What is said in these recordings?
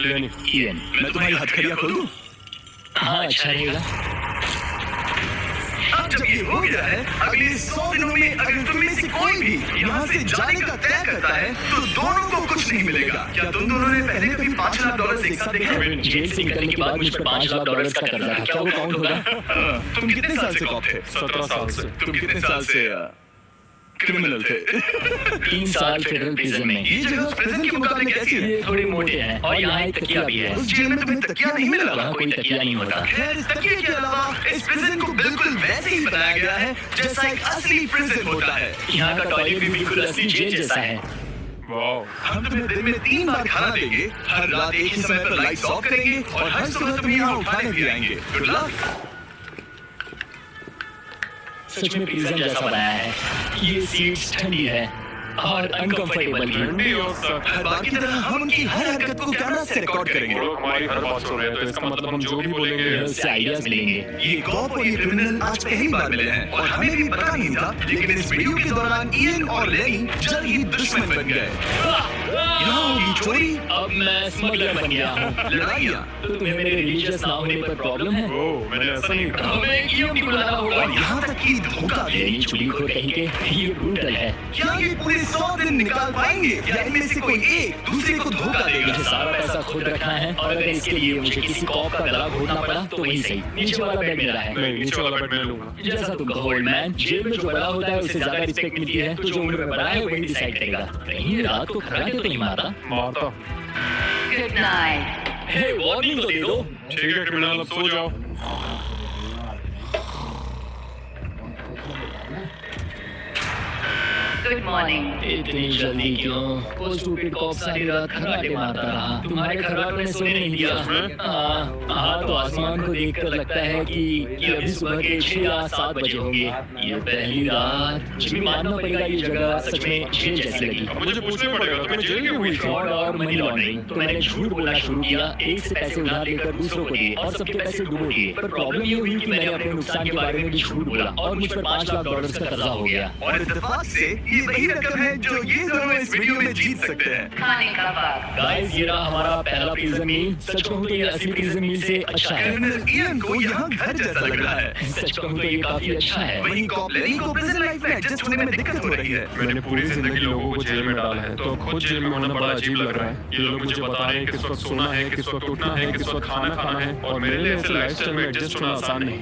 लेनी। इयन, मैं तुम्हारी हथकड़ियाँ खोल दूं? हाँ अच्छा रहेगा। अब जब ये हो गया है, अगले 100 दिनों में अगर तुम में से कोई भी यहाँ से जाने का तय करता है, तो दोनों को कुछ नहीं मिलेगा। क्या तुम दोनों ने पहले कभी $5 लाख एक साथ देखे हैं? जेल से निकलने के बाद मुझ पर $5 लाख का कर्जा था, क्या वो काउंट होगा? तुम कितने साल से कॉप थे? 17 साल से। तुम कितने साल से क्रिमिनल थे? 3 साल फेडरल प्रिजन में। ये जगह प्रिजन के मुकाबले कैसी है? ये थोड़े मोटे हैं और यहाँ एक तकिया भी है। उस जेल में तुम्हें तकिया नहीं मिला? वहाँ कोई तकिया नहीं होता। खैर, इस तकिए के अलावा इस प्रिजन को बिल्कुल वैसे ही बनाया गया है जैसा एक असली प्रिजन होता है। यहाँ का टॉयलेट भी बिल्कुल असली जेल जैसा है। वाओ। हम तुम्हें दिन में 3 बार खाना देंगे, हर रात एक ही समय पर लाइट्स ऑफ करेंगे और हर सुबह तुम्हें यहाँ उठाने भी आएंगे। Good luck. सच में प्रिजन जैसा बनाया है। ये सीट्स ठंडी है और अनकंफर्टेबल भी। ठंडी और सख्त। हर बार की तरह हम उनकी हर हरकत को कैमरा से रिकॉर्ड करेंगे। वो लोग हमारी हर बात सुन रहे हैं, तो इसका मतलब हम जो भी बोलेंगे उससे आइडियाज मिलेंगे। ये कॉप और ये क्रिमिनल आज पहली बार मिले हैं और हमें भी पता नहीं था, लेकिन इस वीडियो के दौरान इयन और लेनी जल्द ही दुश्मन बन गए। यहाँ होगी चोरी, अब मैं स्मगलर बन गया हूँ। लड़ाइयाँ, तो तुम्हें मेरे रिलीजियस ना होने पर प्रॉब्लम है? ओह, मैंने ऐसा नहीं कहा। हमें ईएम की बुलाना होगा। और यहाँ तक कि धोखा भी। लेनी चुगलीखोर कहीं के, ये ब्रूटल है। क्या ये पूरे 100 दिन निकाल पाएंगे या इनमें से कोई एक दूसरे को धोखा देगा? मुझे सारा पैसा खुद रखना है और अगर इसके लिए मुझे किसी कॉप का गला घोटना पड़ा तो वही सही। नीचे वाला बेड मेरा है। नहीं, नीचे वाला बेड मैं लूंगा। जैसा तुम कहो ओल्ड मैन, जेल में जो बड़ा होता है उसे ज्यादा रिस्पेक्ट मिलती है, तो जो उम्र में बड़ा है वही डिसाइड करेगा। कहीं रात को खराटे तो नहीं मारता? मारता। Good night. हे वार्निंग तो दे दो। ठीक है क्रिमिनल, अब सो जाओ। Good morning. इतनी जल्दी क्यों? वो स्टूपिड कॉप सारी रात खराटे मारता रहा। तुम्हारे खराटे ने सोने नहीं दिया। हाँ तो आसमान को देखकर लगता है कि ये अभी सुबह के 6 या 7 बजे होंगे। ये पहली रात। जिमी मानना पड़ेगा ये जगह सच में जेल जैसी लगी। अब मुझे पूछना पड़ेगा तुम्हें जेल क्यों हुई थी? फ्रॉड और मनी लॉन्ड्रिंग। तो मैंने झूठ बोलना शुरू किया, एक से पैसे उधार लेकर दूसरों को दिए और सबके पैसे डुबो दिए। पर प्रॉब्लम ये हुई कि मैंने अपने नुकसान के बारे में भी झूठ बोला और मुझ पर $5 लाख का कर्जा हो गया। और इत्तेफाक से ये वही रकम है जो ये दोनों इस वीडियो में जीत सकते हैं। खाने का वक्त। गाइस ये रहा हमारा पहला प्रिजन मील। सच कहूं तो ये असली प्रिजन मील से अच्छा है। क्रिमिनल इयन को यहाँ घर जैसा लग रहा है। सच कहूं तो ये काफी अच्छा है। वहीं कॉप लेनी को प्रिजन लाइफ में एडजस्ट होने में दिक्कत हो रही है। मैंने पूरी जिंदगी लोगों को जेल में डाला है, तो खुद जेल में होना बड़ा अजीब लग रहा है। ये लोग मुझे बता रहे हैं किस वक्त सोना है, किस वक्त उठना है, किस वक्त खाना खाना है, और मेरे लिए ऐसे लाइफस्टाइल में एडजस्ट होना आसान नहीं।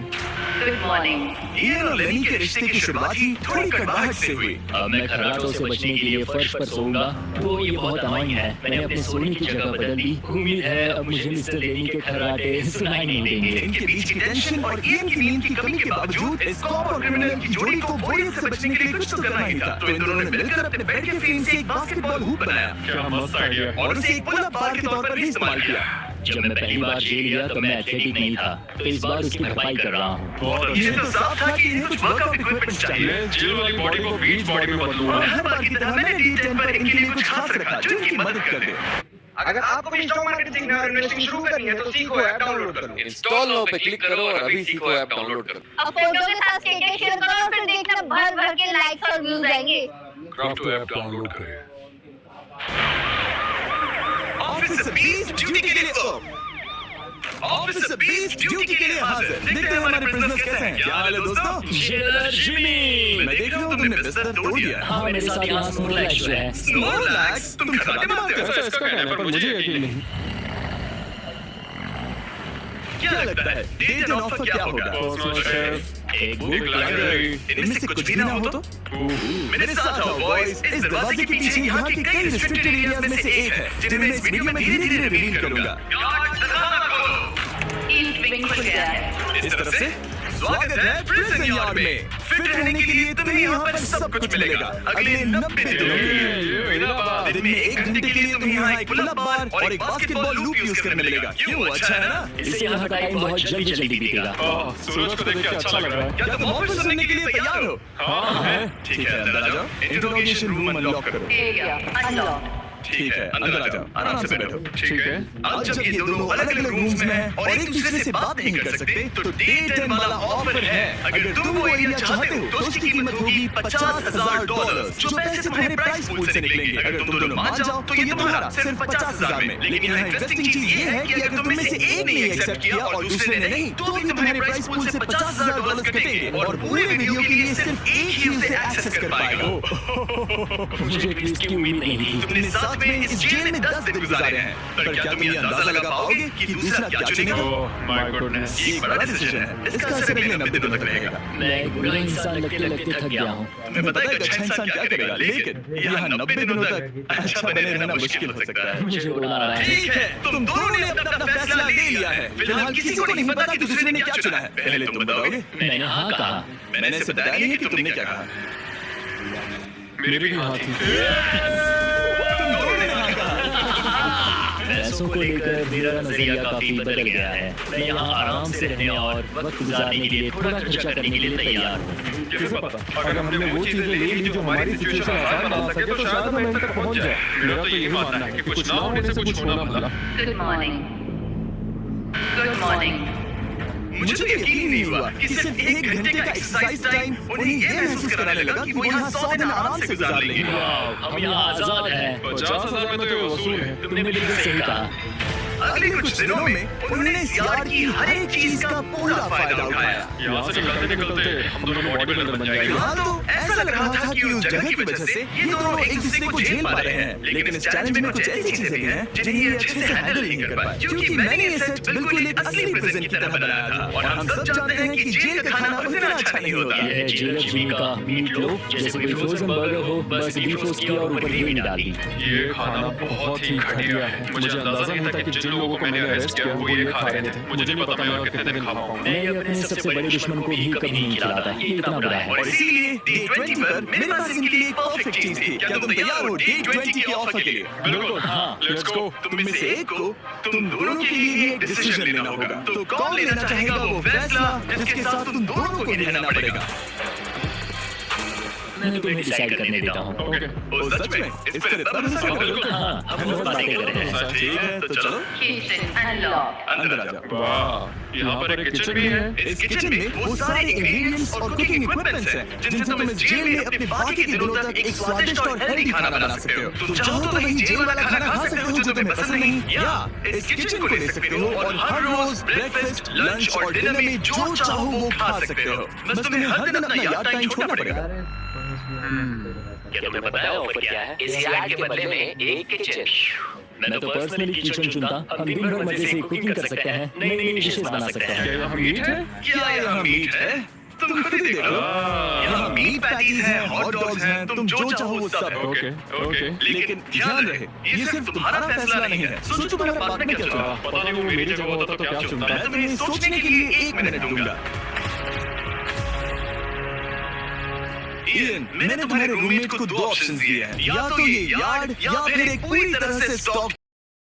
Good morning. इयन और लेनी के रिश्ते की शुरुआत ही थोड़ी कड़वाहट से हुई। अब मैं खर्राटों से बचने के लिए फर्श पर सोऊंगा, तो ये बहुत अनोइंग है। मैंने अपने सोने की जगह बदल दी। उम्मीद है अब मुझे मिस्टर लेनी के खर्राटे सुनाई नहीं देंगे। इनके बीच की टेंशन और इयन की नींद की कमी के बावजूद इस कॉप और क्रिमिनल की जोड़ी को बोरियत से बचने के लिए कुछ तो करना ही था। तो इन दोनों ने मिलकर अपने बेड के फ्रेम से एक बास्केटबॉल हूप बनाया क्या मस्त आइडिया है। और उसे एक पुल अप बार के तौर पर भी इस्तेमाल किया। जब मैं पहली बार जेल गया तो मैं एथलेटिक नहीं था, तो इस बार उसकी भरपाई कर रहा हूँ। बहुत ये अच्छा। तो साफ था कि इन्हें कुछ वर्कआउट इक्विपमेंट चाहिए। मैं जेल वाली बॉडी को बीच बॉडी में बदलूंगा। और हर बार की तरह मैंने D10 पर इनके लिए कुछ खास रखा जो इनकी मदद कर दे। अगर आपको भी स्टॉक मार्केट सीखना और इन्वेस्टिंग शुरू करनी है तो सीखो ऐप डाउनलोड करो। इंस्टॉल नो पे क्लिक करो और अभी सीखो ऐप डाउनलोड करो। अब फोटो के साथ स्टेटस शेयर करो और फिर देखना भर भर के लाइक्स और व्यूज आएंगे। क्राफ्ट ऐप डाउनलोड करें। ऑफिसर बीस ड्यूटी के लिए ऑफिसर बीस ड्यूटी के लिए हाजिर। देखते हैं हमारे प्रिजनर्स कैसे हैं। क्या हाल है दोस्तों? Jailer Jimmy. मैं देख रहा हूँ तुमने बिस्तर तोड़ दिया। हाँ मेरे साथ यहाँ स्नोरलैक्स है। स्नोरलैक्स, तुम खराटे मारते हो? ऐसा इसका कहना है, पर मुझे यकीन नहीं। क्या लगता है डेट एंड ऑफर क्या होगा? पर्सनल शेफ, एक एक लाइब्रेरी। इनमें से कुछ भी ना हो तो? मेरे साथ आओ बॉयज। इस दरवाजे के पीछे यहाँ के कई रिस्ट्रिक्टेड एरियाज में से एक है जिन्हें मैं इस वीडियो में धीरे-धीरे रिवील करूंगा। Eat Wing खुल गया है। इस तरफ से स्वागत है प्रिजन यार्ड में। फिट रहने के लिए तुम्हें यहाँ पर सब कुछ मिलेगा अगले 90 दिनों के लिए। दिन में 1 घंटे के लिए तुम्हें यहाँ एक पुल अप बार और एक बास्केटबॉल लूप यूज करने मिलेगा। क्यों, अच्छा है ना? इससे यहाँ का टाइम बहुत जल्दी जल्दी बीतेगा। सूरज को देख के अच्छा लग रहा है। क्या तुम ऑफिस सुनने के लिए तैयार हो? हाँ है। ठीक है, अंदर आ जाओ। इंटरोगेशन रूम अनलॉक करो। Area unlocked. ठीक है, अंदर आ जाओ, आराम से बैठो। ठीक है। अब जब ये दोनों अलग-अलग रूम्स में हैं और एक दूसरे से बात नहीं कर सकते, तो डे 10 वाला ऑफर है। अगर तुम वो एरिया चाहते हो, तो उसकी कीमत होगी $50,000, जो पैसे तुम्हारे प्राइस पूल से निकलेंगे। अगर तुम दोनों मान जाओ, तो ये तुम्हारा सिर्फ 50,000 में। लेकिन यहाँ इंटरेस्टिंग चीज ये है कि अगर तुम में से एक ने एक्सेप्ट किया और दूसरे ने नहीं, तो भी तुम्हारे प्राइस पूल से $50,000 कटेंगे और पूरे वीडियो के लिए सिर्फ एक ही उसे एक्सेस कर पाएगा। मुझे इसकी उम्मीद नहीं थी। तुमने साथ में इस जेल में 10 दिन गुजारे हैं, पर क्या तुम ये अंदाजा लगा पाओगे कि दूसरा क्या चुनेगा? Oh my goodness. ये एक बड़ा डिसीजन है, इसका असर अगले 90 दिनों तक रहेगा। मैं एक बुरा इंसान लगते थक गया हूँ। तुम्हें पता है कि अच्छा इंसान क्या करेगा, लेकिन यहाँ 90 दिनों तक अच्छा बने रहना मुश्किल हो सकता है। मुझे रोना आ रहा है। ठीक है, तुम दोनों ने अपना फैसला ले लिया है। फिलहाल किसी को नहीं पता कि दूसरे ने क्या चुना है। पहले तुम बताओगे? मैंने हाँ कहा। मैंने इसे बताया नहीं है कि तुमने क्या कहा। मेरी भी हाँ थी। तुम दोनों ने हाँ कहा। पैसों को लेकर मेरा नजरिया काफी बदल गया है। मैं यहाँ आराम से रहने और वक्त गुजारने के लिए थोड़ा खर्चा करने के लिए तैयार हूँ। कैसे पता? अगर हमने वो चीजें ले ली जो हमारी सिचुएशन आसान बना सके, तो शायद हम यहीं तक पहुंच जाए। मेरा तो यही मानना है कि कुछ ना होने से कुछ होना भला। Good morning. Good morning. मुझे तो यकीन नहीं हुआ कि सिर्फ 1 घंटे का एक्सरसाइज टाइम उन्हें ये महसूस कराने लगा कि वो यहाँ 100 दिन आराम से गुजार लेंगे। हम यहाँ आजाद हैं। 50,000 में तो ये वसूल है। तुमने बिल्कुल सही कहा। अगले कुछ दिनों में उन्होंने इस यार्ड की हर एक चीज का पूरा फायदा उठाया। यहाँ से निकलते निकलते हम दोनों बॉडी बिल्डर बन जाएंगे। यहाँ तो ऐसा लग रहा था कि उस जगह की वजह से ये दोनों एक दूसरे को झेल पा रहे हैं, लेकिन इस चैलेंज में कुछ ऐसी चीजें भी हैं जिन्हें ये अच्छे से हैंडल नहीं कर पाए, क्योंकि मैंने ये सेट बिल्कुल एक असली प्रिजन की तरह बनाया था। और हम सब जानते हैं कि जेल का खाना उतना अच्छा नहीं होता। यह है जेलर जिमी का मीट लोफ, जैसे कोई फ्रोजन बर्गर हो, बस डिफ्रोस्ट किया और ऊपर हींग डाल दी। ये खाना बहुत ही घटिया है। मुझे अंदाजा नहीं था कि जिन लोगों को मैंने अरेस्ट किया वो ये खा रहे थे। मुझे नहीं पता मैं और कितने दिन खा पाऊंगा। मैं ये अपने सबसे बड़े दुश्मन को भी कभी नहीं खिलाता। ये इतना बुरा है। और इसीलिए डे 20 पर मेरे पास इनके लिए एक परफेक्ट चीज थी। क्या तुम तैयार हो डे 20 के ऑफर के लिए? बिल्कुल। हाँ। Let's go. तुम में से एक को तुम दोनों के लिए एक डिसीजन लेना होगा। तो कौन लेना चाहेगा वो फैसला जिसके साथ तुम दोनों को ही रहना पड़ेगा? मैं तुम्हें डिसाइड करने देता हूँ। ओके। ओ सच में इस पर इतना भरोसा कर रहे हो? हाँ, हम बहुत बातें कर रहे हैं। ठीक है, तो चलो Kitchen unlocked. अंदर आ जाओ। वाह, यहाँ पर एक किचन भी है। इस किचन में वो सारे इंग्रेडिएंट्स और कुकिंग इक्विपमेंट्स हैं जिनसे तुम इस जेल में अपने बाकी के दिनों तक एक स्वादिष्ट और हेल्दी खाना बना सकते हो। तुम चाहो तो वही जेल वाला खाना खा सकते हो जो तुम्हें पसंद नहीं, या इस किचन को ले सकते हो और हर रोज ब्रेकफास्ट, लंच और डिनर में जो चाहो वो खा सकते हो। बस तुम्हें हर दिन अपना यार्ड टाइम छोड़ना पड़ेगा। क्या तुम्हें पता है ऑफर क्या है? इस यार्ड के बदले में एक किचन। मैं तो पर्सनली किचन चुनता। हम दिन भर मजे से कुकिंग कर सकते हैं, नई नई डिशेस बना सकते हैं। क्या यहाँ मीट है? क्या यहाँ मीट है? तुम खुद ही देखो। यहाँ मीट पैटीज हैं, हॉट डॉग्स हैं, तुम जो चाहो वो सब है। Okay okay. लेकिन ध्यान रहे, ये सिर्फ तुम्हारा फैसला नहीं है। सोचो तुम्हारे पार्टनर क्या चुना। पता नहीं वो मेरी जगह होता तो क्या चुनता। मैं तुम्हें सोचने के लिए 1 मिनट दूंगा। इयन, मैंने तुम्हारे रूममेट को 2 ऑप्शंस दिए हैं, या तो ये यार्ड या फिर एक पूरी तरह से स्टॉक